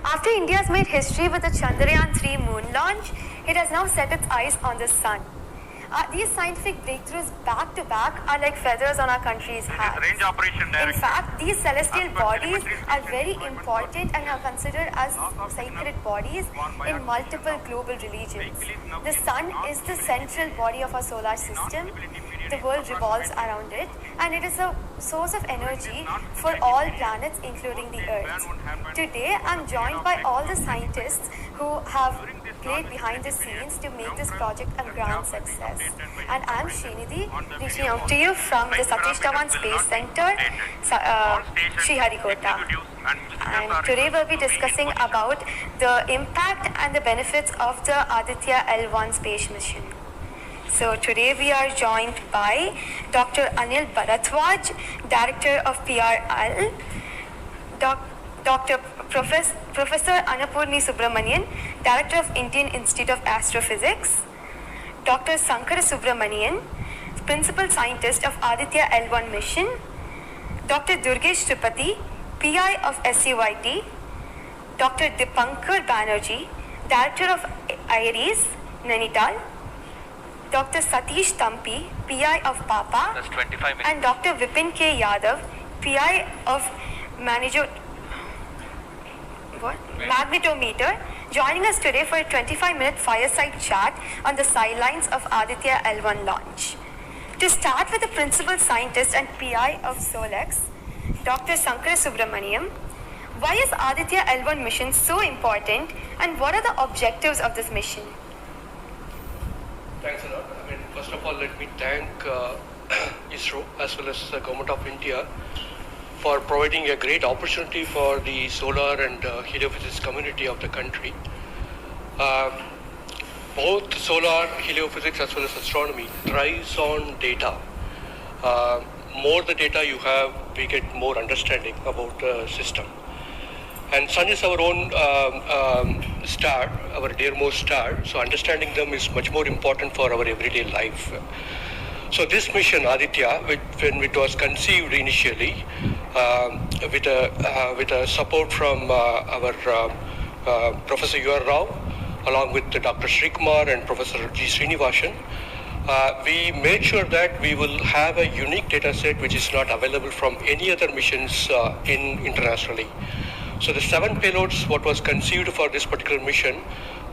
After India has made history with the Chandrayaan-3 moon launch, it has now set its eyes on the sun. These scientific breakthroughs back to back are like feathers on our country's hat. In fact, these celestial bodies are very important and are considered as sacred bodies in multiple global religions. The sun is the central body of our solar system. The world revolves around it, and it is a source of energy for all planets, including the Earth. Today, I'm joined by all the scientists who have played behind the scenes to make this project a grand success. And I'm Srinidhi, reaching out to you from the Satish Dhawan Space Center, Sriharikota. And today we'll be discussing about the impact and the benefits of the Aditya L1 space mission. So today we are joined by Dr. Anil Bharadwaj, Director of PRL, Professor Annapurni Subramanian, Director of Indian Institute of Astrophysics, Dr. Sankara Subramanian, Principal Scientist of Aditya L1 mission, Dr. Durgesh Tripathi, PI of SUIT, Dr. Dipankar Banerjee, Director of IRIS, Nainital, Dr. Satish Tampi, PI of PAPA, That's 25 minutes. and Dr. Vipin K. Yadav, PI of Magnetometer, joining us today for a 25-minute fireside chat on the sidelines of Aditya L1 launch. To start with the Principal Scientist and PI of SOLEX, Dr. Sankara Subramaniam, why is Aditya L1 mission so important, and what are the objectives of this mission? Thanks a lot. First of all, let me thank ISRO as well as the Government of India for providing a great opportunity for the solar and heliophysics community of the country. Both solar, heliophysics as well as astronomy thrives on data. More the data you have, we get more understanding about the system. And sun is our own star, our dearmost star, so understanding them is much more important for our everyday life. So this mission, Aditya, when it was conceived initially, with a support from our Professor U.R. Rao, along with Dr. Srikumar and Professor G. Srinivasan, we made sure that we will have a unique data set which is not available from any other missions internationally. So the 7 payloads, what was conceived for this particular mission,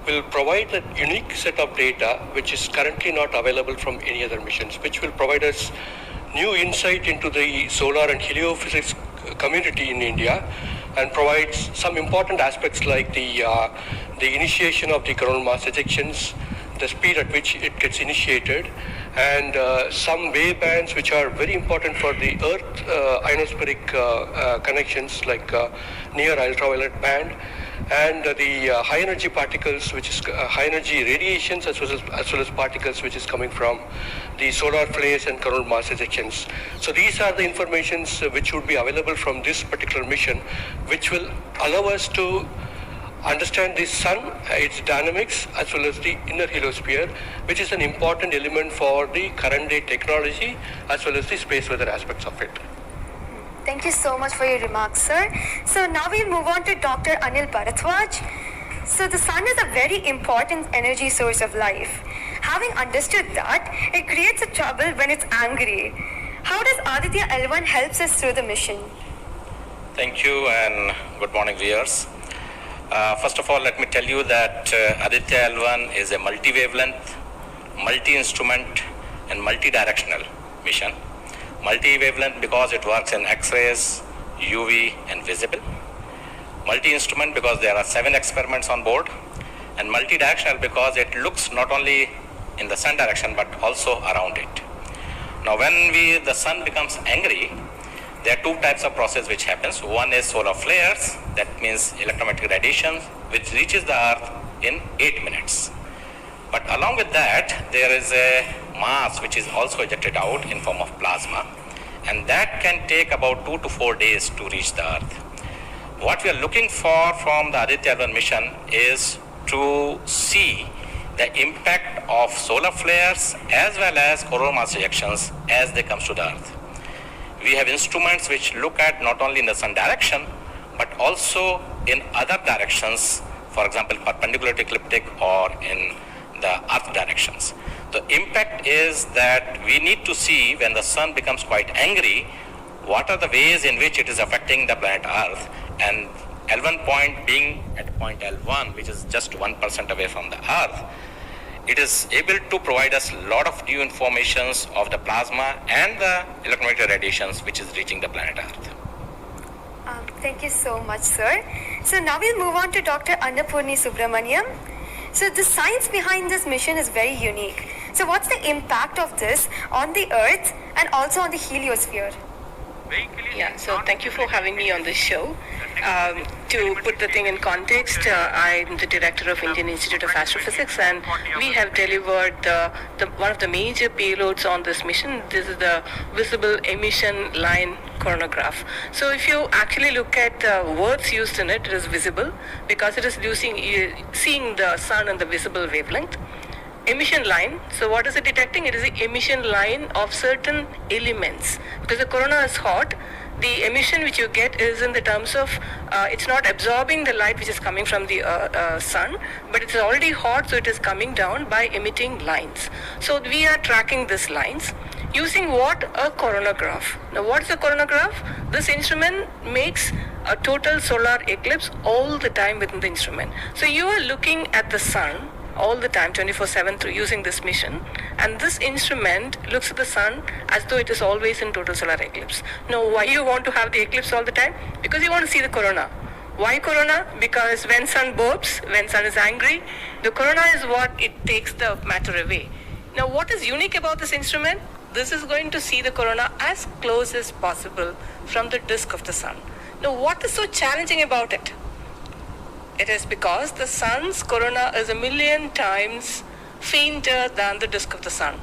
will provide a unique set of data which is currently not available from any other missions, which will provide us new insight into the solar and heliophysics community in India, and provides some important aspects like the initiation of the coronal mass ejections, the speed at which it gets initiated, and some wave bands which are very important for the Earth ionospheric connections, like near ultraviolet band, and the high energy particles, which is high energy radiations as well as particles which is coming from the solar flares and coronal mass ejections. So these are the informations which would be available from this particular mission, which will allow us to understand the sun, its dynamics, as well as the inner heliosphere, which is an important element for the current day technology as well as the space weather aspects of it. Thank you so much for your remarks, sir. So now we'll move on to Dr. Anil Bharadwaj. So the sun is a very important energy source of life. Having understood that, it creates a trouble when it's angry. How does Aditya L1 helps us through the mission? Thank you and good morning, viewers. First of all, let me tell you that Aditya L1 is a multi-wavelength, multi-instrument and multi-directional mission. Multi-wavelength because it works in X-rays, UV and visible. Multi-instrument because there are 7 experiments on board. And multi-directional because it looks not only in the sun direction but also around it. Now when the sun becomes angry, there are 2 types of process which happens. One is solar flares, that means electromagnetic radiation, which reaches the earth in 8 minutes. But along with that, there is a mass which is also ejected out in form of plasma, and that can take about 2 to 4 days to reach the earth. What we are looking for from the Aditya L1 mission is to see the impact of solar flares as well as coronal mass ejections as they come to the earth. We have instruments which look at not only in the sun direction but also in other directions, for example, perpendicular to ecliptic or in the earth directions. The impact is that we need to see when the sun becomes quite angry, what are the ways in which it is affecting the planet Earth, and L1 point being at point L1, which is just 1% away from the Earth, it is able to provide us a lot of new informations of the plasma and the electromagnetic radiations which is reaching the planet Earth. Thank you so much, sir. So now we'll move on to Dr. Annapurni Subramaniam. So the science behind this mission is very unique. So what's the impact of this on the Earth and also on the heliosphere? Yeah, so thank you for having me on this show. To put the thing in context, I'm the director of Indian Institute of Astrophysics, and we have delivered one of the major payloads on this mission. This is the visible emission line chronograph. So if you actually look at the words used in it, it is visible because it is seeing the sun and the visible wavelength. Emission line, so what is it detecting? It is the emission line of certain elements. Because the corona is hot, the emission which you get is in the terms of, it's not absorbing the light which is coming from the sun, but it's already hot, so it is coming down by emitting lines. So we are tracking these lines using what? A chronograph. Now what's a chronograph? This instrument makes a total solar eclipse all the time within the instrument. So you are looking at the sun all the time, 24/7, through using this mission, and this instrument looks at the sun as though it is always in total solar eclipse. Now, why you want to have the eclipse all the time? Because you want to see the corona. Why corona? Because when sun burps, when sun is angry, the corona is what it takes the matter away. Now, what is unique about this instrument? This is going to see the corona as close as possible from the disk of the sun. Now, what is so challenging about it? It is because the sun's corona is 1,000,000 times fainter than the disk of the sun.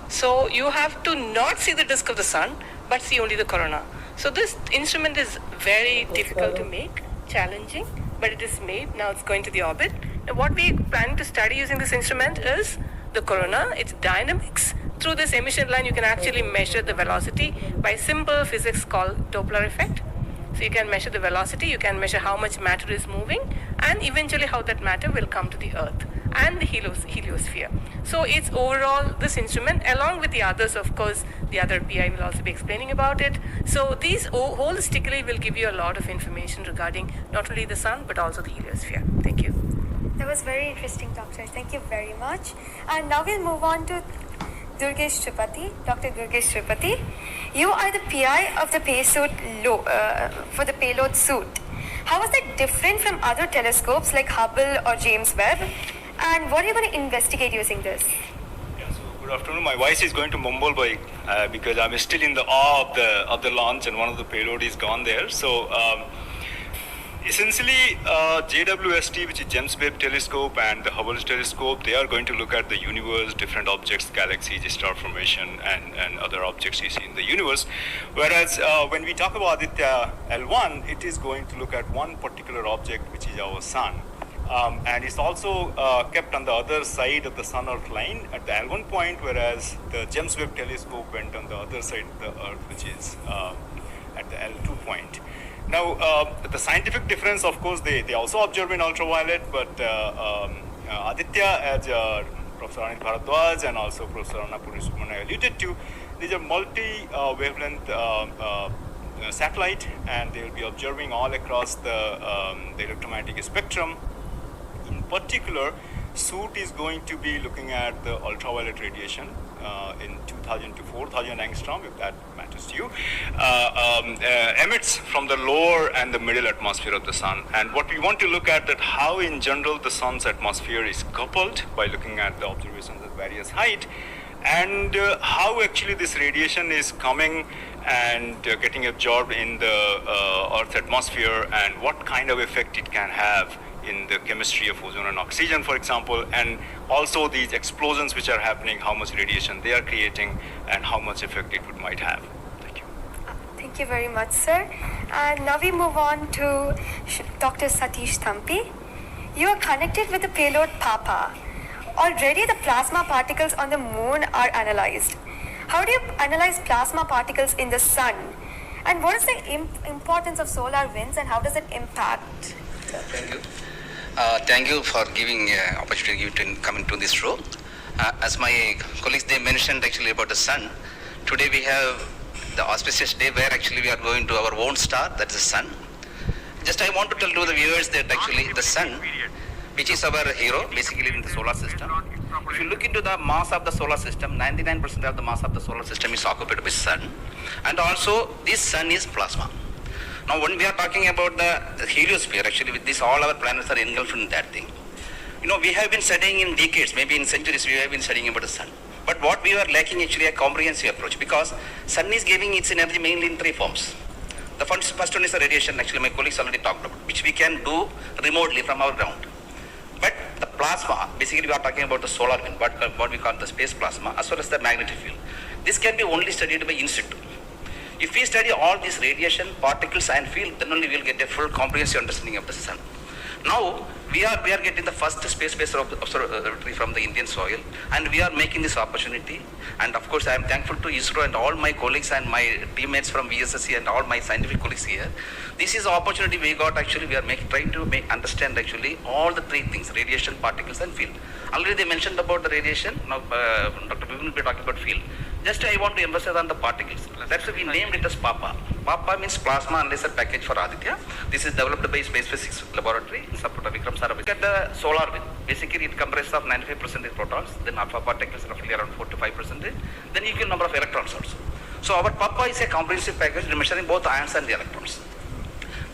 So you have to not see the disk of the sun, but see only the corona. So this instrument is very difficult to make, challenging, but it is made. Now it's going to the orbit. Now what we plan to study using this instrument is the corona, its dynamics. Through this emission line, you can actually measure the velocity by simple physics called Doppler effect. So you can measure the velocity, you can measure how much matter is moving, and eventually how that matter will come to the Earth and the heliosphere. So it's overall this instrument, along with the others, of course, the other PI will also be explaining about it. So these holistically will give you a lot of information regarding not only the sun, but also the heliosphere. Thank you. That was very interesting, Doctor. Thank you very much. And now we'll move on to Durgesh Tripathi, Dr. Durgesh Tripathi. You are the PI of the for the payload suit. How is that different from other telescopes like Hubble or James Webb? And what are you going to investigate using this? Yeah, so good afternoon. My voice is going to mumble because I'm still in the awe of the launch, and one of the payload is gone there. So essentially, JWST, which is James Webb Telescope, and the Hubble Telescope, they are going to look at the universe, different objects, galaxies, star formation, and other objects you see in the universe. Whereas when we talk about Aditya L1, it is going to look at one particular object, which is our sun. And it's also kept on the other side of the Sun-Earth line at the L1 point, whereas the James Webb Telescope went on the other side of the Earth, which is at the L2 point. Now, the scientific difference, of course, they also observe in ultraviolet, but Aditya, as Professor Anil Bharadwaj and also Professor Annapurni Subramaniam alluded to, these are multi-wavelength satellite, and they will be observing all across the electromagnetic spectrum. In particular, SUIT is going to be looking at the ultraviolet radiation in 2,000 to 4,000 angstrom, if that matters to you, emits from the lower and the middle atmosphere of the sun. And what we want to look at that how in general the sun's atmosphere is coupled by looking at the observations at various height, and how actually this radiation is coming and getting absorbed in the Earth's atmosphere, and what kind of effect it can have in the chemistry of ozone and oxygen, for example, and also these explosions which are happening, how much radiation they are creating, and how much effect it might have. Thank you. Thank you very much, sir. And now we move on to Dr. Satish Thampi. You are connected with the payload PAPA. Already the plasma particles on the moon are analyzed. How do you analyze plasma particles in the sun? And what is the importance of solar winds, and how does it impact sir. Thank you. Thank you for giving opportunity to come into this show. As my colleagues, they mentioned actually about the sun. Today we have the auspicious day where actually we are going to our own star, that is the sun. Just I want to tell to the viewers that actually the sun, which is our hero basically in the solar system. If you look into the mass of the solar system, 99% of the mass of the solar system is occupied by sun. And also this sun is plasma. Now when we are talking about the heliosphere, actually with this all our planets are engulfed in that thing. You know, we have been studying in decades, maybe in centuries, we have been studying about the sun. But what we are lacking actually a comprehensive approach, because sun is giving its energy mainly in three forms. The first one is the radiation, actually my colleagues already talked about, which we can do remotely from our ground. But the plasma, basically we are talking about the solar wind, what we call the space plasma, as well as the magnetic field. This can be only studied by in situ. If we study all these radiation, particles and field, then only we will get a full comprehensive understanding of the sun. Now, we are getting the first space-based observatory from the Indian soil, and we are making this opportunity. And of course, I am thankful to ISRO and all my colleagues and my teammates from VSSC and all my scientific colleagues here. This is the opportunity we got actually. We are trying to understand actually all the three things: radiation, particles, and field. Already they mentioned about the radiation. Now, Dr. Bibin will be talking about field. Just I want to emphasize on the particles. That's why we named it as PAPA. PAPA means Plasma and Laser Package for Aditya. This is developed by Space Physics Laboratory in support of Vikram Sarabhai. Look at the solar wind. Basically, it comprises of 95% protons, then alpha particles roughly around 4 to 5%, then equal number of electrons also. So our PAPA is a comprehensive package measuring both ions and the electrons.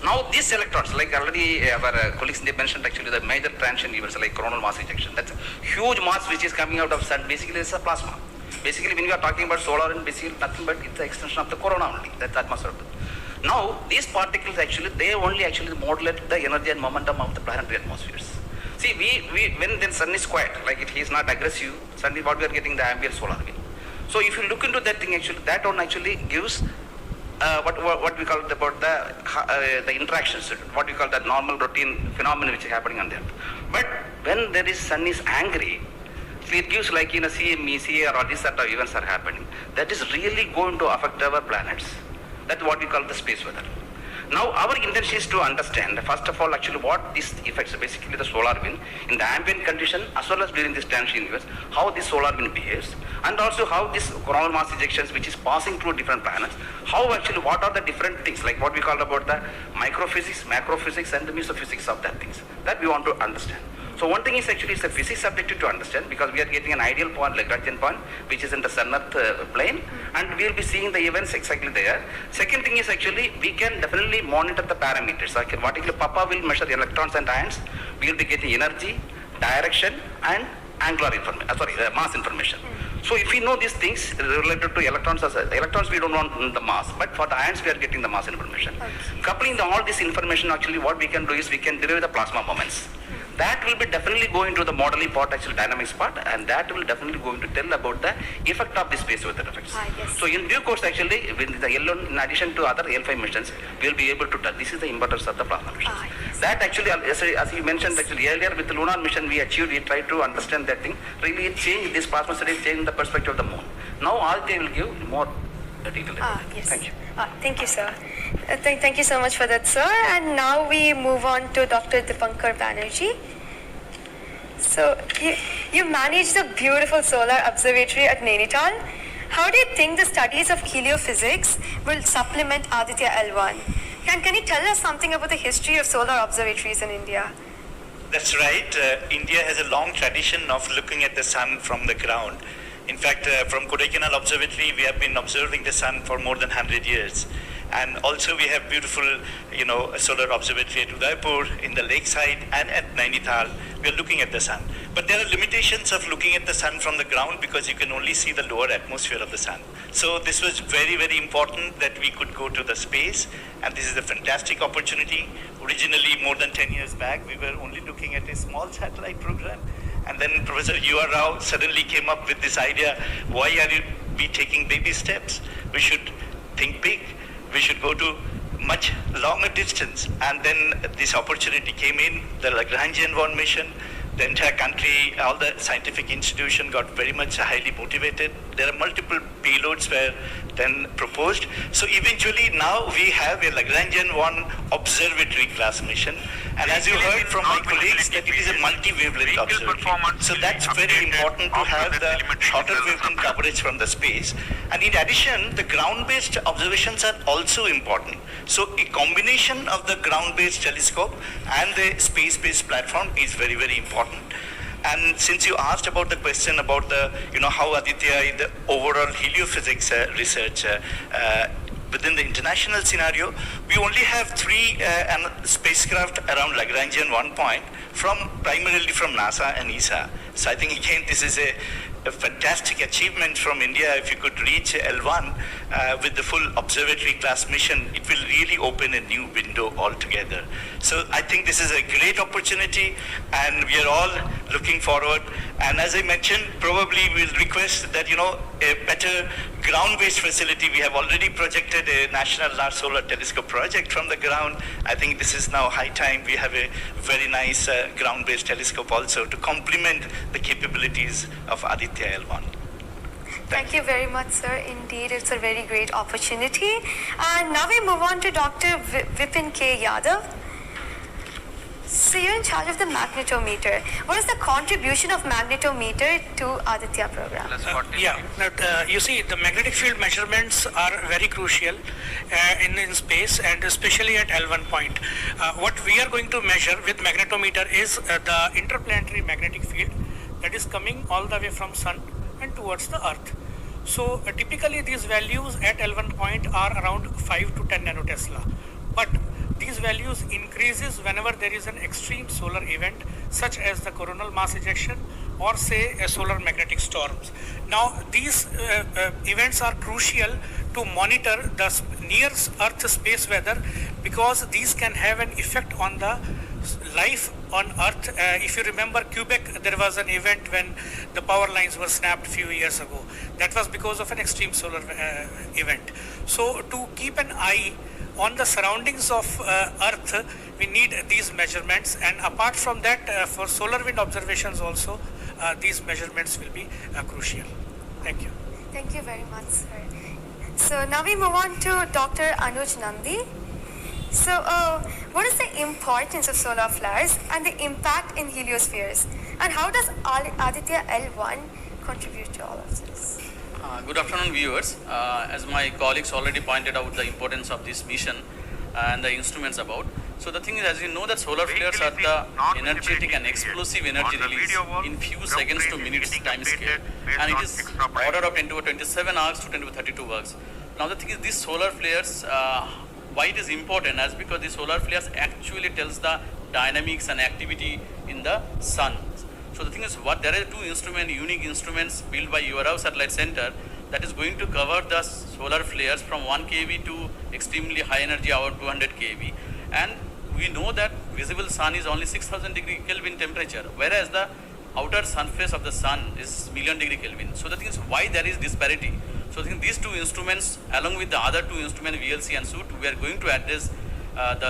Now these electrons, like already our colleagues they mentioned actually the major transition events like coronal mass ejection. That's a huge mass which is coming out of sun. Basically, it's a plasma. Basically, when we are talking about solar and basically nothing but it's the extension of the corona only. That's atmosphere. Now, these particles actually, they only actually modulate the energy and momentum of the planetary atmospheres. See, when the sun is quiet, like it is not aggressive, suddenly what we are getting the ambient solar wind. So if you look into that thing actually, that one actually gives what we call about the interactions, what we call the normal routine phenomenon which is happening on that. But when there is sun is angry, it gives like in a CME, CA or these sort of events are happening. That is really going to affect our planets. That's what we call the space weather. Now our intention is to understand, first of all, actually what this affects, basically the solar wind, in the ambient condition as well as during this transition events, how this solar wind behaves, and also how this coronal mass ejections which is passing through different planets, how actually what are the different things, like what we call about the microphysics, macrophysics and the mesophysics of that things, that we want to understand. So one thing is actually it's a physics subjective to understand because we are getting an ideal point, Lagrangian point, which is in the sun-earth plane, and we will be seeing the events exactly there. Second thing is actually we can definitely monitor the parameters. Like particularly PAPA will measure the electrons and ions. We will be getting energy, direction, and angular information. Mass information. So if we know these things related to electrons, the electrons we don't want the mass, but for the ions we are getting the mass information. Okay. Coupling all this information, actually what we can do is we can derive the plasma moments. That will be definitely going to the modeling part, actual dynamics part, and that will definitely going to tell about the effect of the space weather effects. Yes. So in due course, actually, with the L1, in addition to other L5 missions, we will be able to tell. This is the importance of the plasma missions. Yes. That actually, as you mentioned, actually earlier with the lunar mission we achieved, we tried to understand that thing. Really, it changed this plasma studies, changed the perspective of the moon. Now, Aditya will give more detail about it. Yes. Thank you. Thank you, sir. Thank you so much for that, sir. And now we move on to Dr. Dipankar Banerjee. So, you manage the beautiful solar observatory at Nainital. How do you think the studies of heliophysics will supplement Aditya L1? Can you tell us something about the history of solar observatories in India? That's right. India has a long tradition of looking at the sun from the ground. In fact, from Kodaikanal Observatory, we have been observing the sun for more than 100 years. And also we have beautiful, solar observatory at Udaipur, in the lakeside, and at Nainital. We are looking at the sun. But there are limitations of looking at the sun from the ground because you can only see the lower atmosphere of the sun. So this was very, very important that we could go to the space, and this is a fantastic opportunity. Originally, more than 10 years back, we were only looking at a small satellite program. And then Professor U.R. Rao suddenly came up with this idea, why are you be taking baby steps? We should think big. We should go to much longer distance. And then this opportunity came in, the Lagrangian 1 mission. The entire country, all the scientific institution got very much highly motivated. there are multiple payloads were then proposed. So eventually now we have a Lagrangian 1 observatory class mission. And as you heard from my colleagues, that it is a multi-wavelength observatory. So that's very important to have the shorter wavelength coverage from the space. And in addition, the ground-based observations are also important. So a combination of the ground-based telescope and the space-based platform is very, very important. And since you asked about the question about the, how Aditya in the overall heliophysics research within the international scenario, we only have 3 spacecraft around Lagrangian 1 point primarily from NASA and ESA. So I think again this is a fantastic achievement from India. If you could reach L1 with the full observatory class mission, it will really open a new window altogether. So I think this is a great opportunity and we are all looking forward. And as I mentioned, probably we'll request that, a better ground-based facility. We have already projected a National Large Solar Telescope project from the ground. I think this is now high time we have a very nice ground-based telescope also to complement the capabilities of Aditya L1. Thank you very much, sir. Indeed, it's a very great opportunity. And now we move on to Dr. Vipin K. Yadav. So you're in charge of the magnetometer. What is the contribution of magnetometer to Aditya program? You see, the magnetic field measurements are very crucial in space and especially at L1 point. What we are going to measure with magnetometer is the interplanetary magnetic field that is coming all the way from Sun and towards the Earth. So typically these values at L1 point are around 5 to 10 nanotesla. But these values increases whenever there is an extreme solar event such as the coronal mass ejection or say a solar magnetic storms. Now these events are crucial to monitor the near Earth space weather because these can have an effect on the life on Earth. If you remember Quebec, there was an event when the power lines were snapped few years ago. That was because of an extreme solar event. So to keep an eye on the surroundings of Earth, we need these measurements, and apart from that, for solar wind observations also, these measurements will be crucial. Thank you. Thank you very much, sir. So now we move on to Dr. Anuj Nandi. So what is the importance of solar flares and the impact in heliospheres? And how does Aditya L1 contribute to all of this? Good afternoon, viewers. As my colleagues already pointed out the importance of this mission and the instruments about. So the thing is, as you know, that solar flares are the energetic and explosive energy release in few seconds to minutes time scale, and it is order of 10 to 27 arcs to 10 to 32 arcs. Now the thing is, these solar flares, why it is important, as because the solar flares actually tells the dynamics and activity in the sun. So the thing is, there are 2 unique instruments built by URAO Satellite Center that is going to cover the solar flares from 1 kV to extremely high energy hour 200 kV. And we know that visible sun is only 6000 degree Kelvin temperature, whereas the outer surface of the sun is million degree Kelvin. So the thing is, why there is disparity? So I think these 2 instruments, along with the other 2 instruments, VLC and SUIT, we are going to address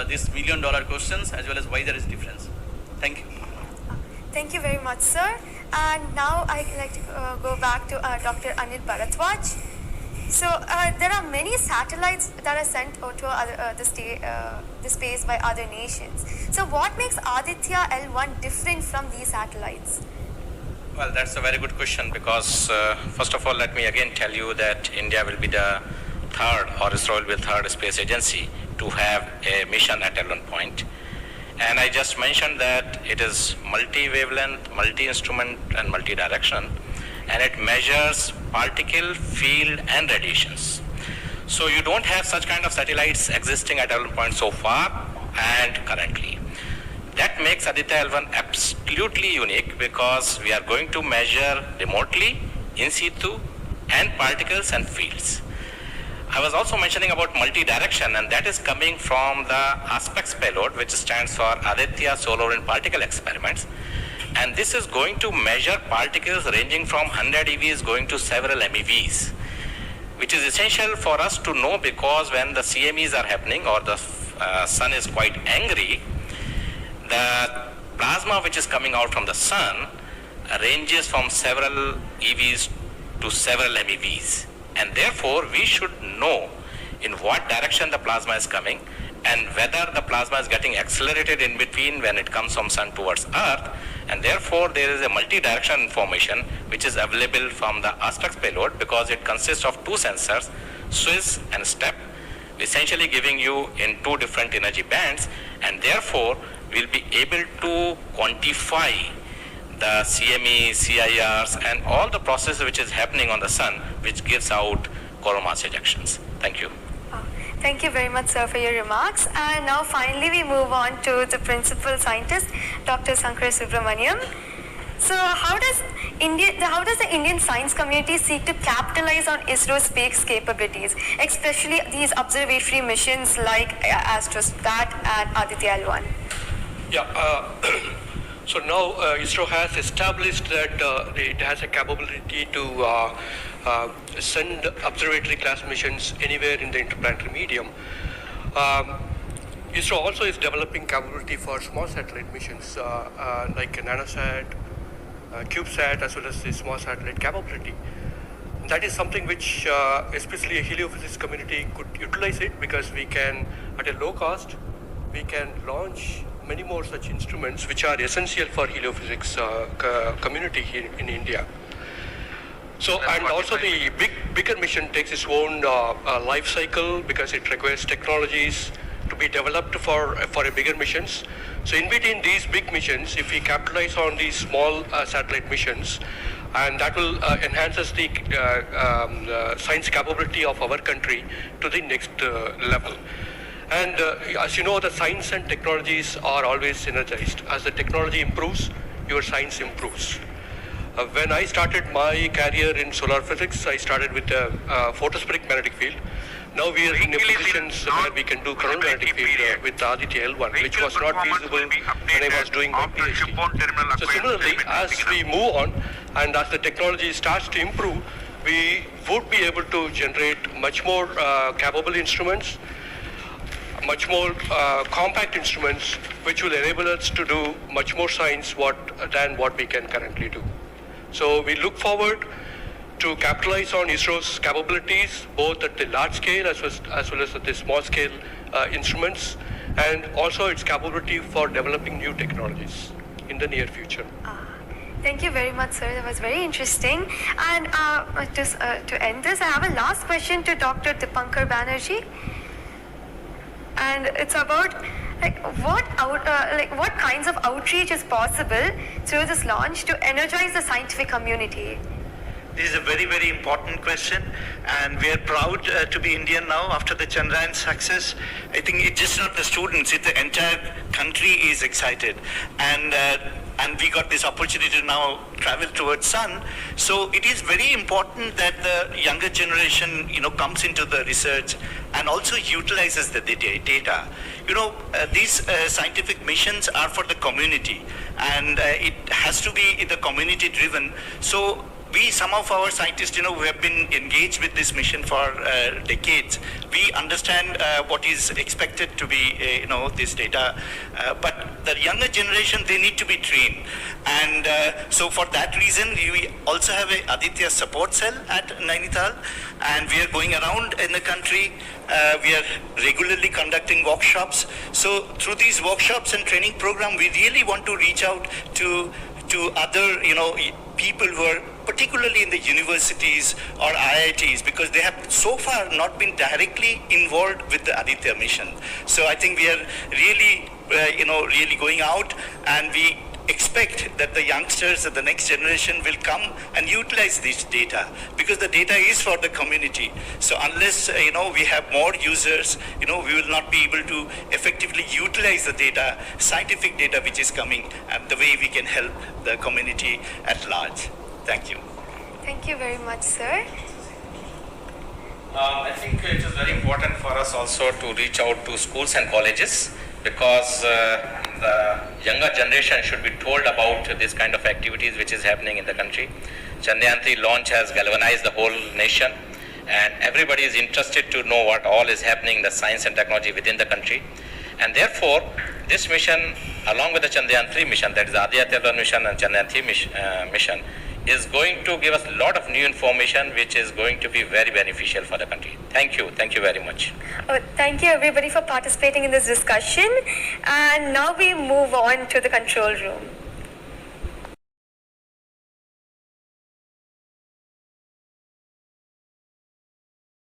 this $1 million questions as well as why there is difference. Thank you. Thank you very much, sir. And now I'd like to go back to Dr. Anil Bharadwaj. So there are many satellites that are sent to the space by other nations. So what makes Aditya L1 different from these satellites? Well, that's a very good question because first of all, let me again tell you that India will be the third, or ISRO will be the third space agency to have a mission at L1 point. And I just mentioned that it is multi-wavelength, multi-instrument and multi-direction, and it measures particle, field and radiations. So you don't have such kind of satellites existing at L1 point so far and currently. That makes Aditya L1 absolutely unique because we are going to measure remotely, in situ and particles and fields. I was also mentioning about multi-direction, and that is coming from the ASPEX payload, which stands for Aditya Solar Wind Particle Experiments. And this is going to measure particles ranging from 100 EVs going to several MeVs, which is essential for us to know because when the CMEs are happening or the sun is quite angry, the plasma which is coming out from the sun ranges from several EVs to several MeVs. And therefore, we should know in what direction the plasma is coming and whether the plasma is getting accelerated in between when it comes from sun towards earth. And therefore, there is a multi-direction information which is available from the Astrix payload, because it consists of two sensors, Swiss and STEP, essentially giving you in two different energy bands, and therefore we'll be able to quantify the CME, CIRs, and all the process which is happening on the sun, which gives out coronal mass ejections. Thank you. Thank you very much, sir, for your remarks. And now finally we move on to the principal scientist, Dr. Sankar Subramaniam. So how does the Indian science community seek to capitalize on ISRO's space capabilities, especially these observatory missions like ASTROSAT and Aditya L1? Yeah. So now ISRO has established that it has a capability to send observatory class missions anywhere in the interplanetary medium. ISRO also is developing capability for small satellite missions like nanosat, CubeSat, as well as the small satellite capability. That is something which especially a heliophysics community could utilize it, because we can, at a low cost, we can launch many more such instruments which are essential for heliophysics community here in India. So, and also the bigger mission takes its own life cycle, because it requires technologies to be developed for a bigger missions. So in between these big missions, if we capitalize on these small satellite missions, and that will enhances the science capability of our country to the next level. And as you know, the science and technologies are always synergized. As the technology improves, your science improves. When I started my career in solar physics, I started with the photospheric magnetic field. Now we are in a position where we can do chronographic field with Aditya L1, which was not feasible when I was doing my PhD. So similarly, as we move on and as the technology starts to improve, we would be able to generate much more capable instruments, much more compact instruments, which will enable us to do much more science than what we can currently do. So we look forward to capitalize on ISRO's capabilities, both at the large scale as well as at the small scale instruments, and also its capability for developing new technologies in the near future. Thank you very much, sir. That was very interesting. And to end this, I have a last question to Dr. Dipankar Banerjee. And it's about what kinds of outreach is possible through this launch to energize the scientific community? This is a very, very important question, and we are proud to be Indian now after the Chandrayaan success. I think it's just not the students, it's the entire country is excited. And we got this opportunity to now travel towards sun. So it is very important that the younger generation, comes into the research and also utilizes the data. These scientific missions are for the community, and it has to be the community driven. So some of our scientists, who have been engaged with this mission for decades, we understand what is expected to be, this data. But the younger generation, they need to be trained. And so for that reason, we also have a Aditya support cell at Nainital, and we are going around in the country. We are regularly conducting workshops. So through these workshops and training program, we really want to reach out to other, people who are particularly in the universities or IITs, because they have so far not been directly involved with the Aditya mission. So I think we are really, really going out, and we expect that the youngsters of the next generation will come and utilize this data, because the data is for the community. So unless we have more users, we will not be able to effectively utilize the data, scientific data which is coming, and the way we can help the community at large. Thank you. Thank you very much, sir. I think it is very important for us also to reach out to schools and colleges, because the younger generation should be told about this kind of activities which is happening in the country. Chandrayaan 3 launch has galvanized the whole nation, and everybody is interested to know what all is happening in the science and technology within the country. And therefore, this mission, along with the Chandrayaan 3 mission, that is the Aditya L1 mission and Chandrayaan 3 mission, is going to give us a lot of new information which is going to be very beneficial for the country. Thank you very much. Thank you everybody for participating in this discussion, and now we move on to the control room.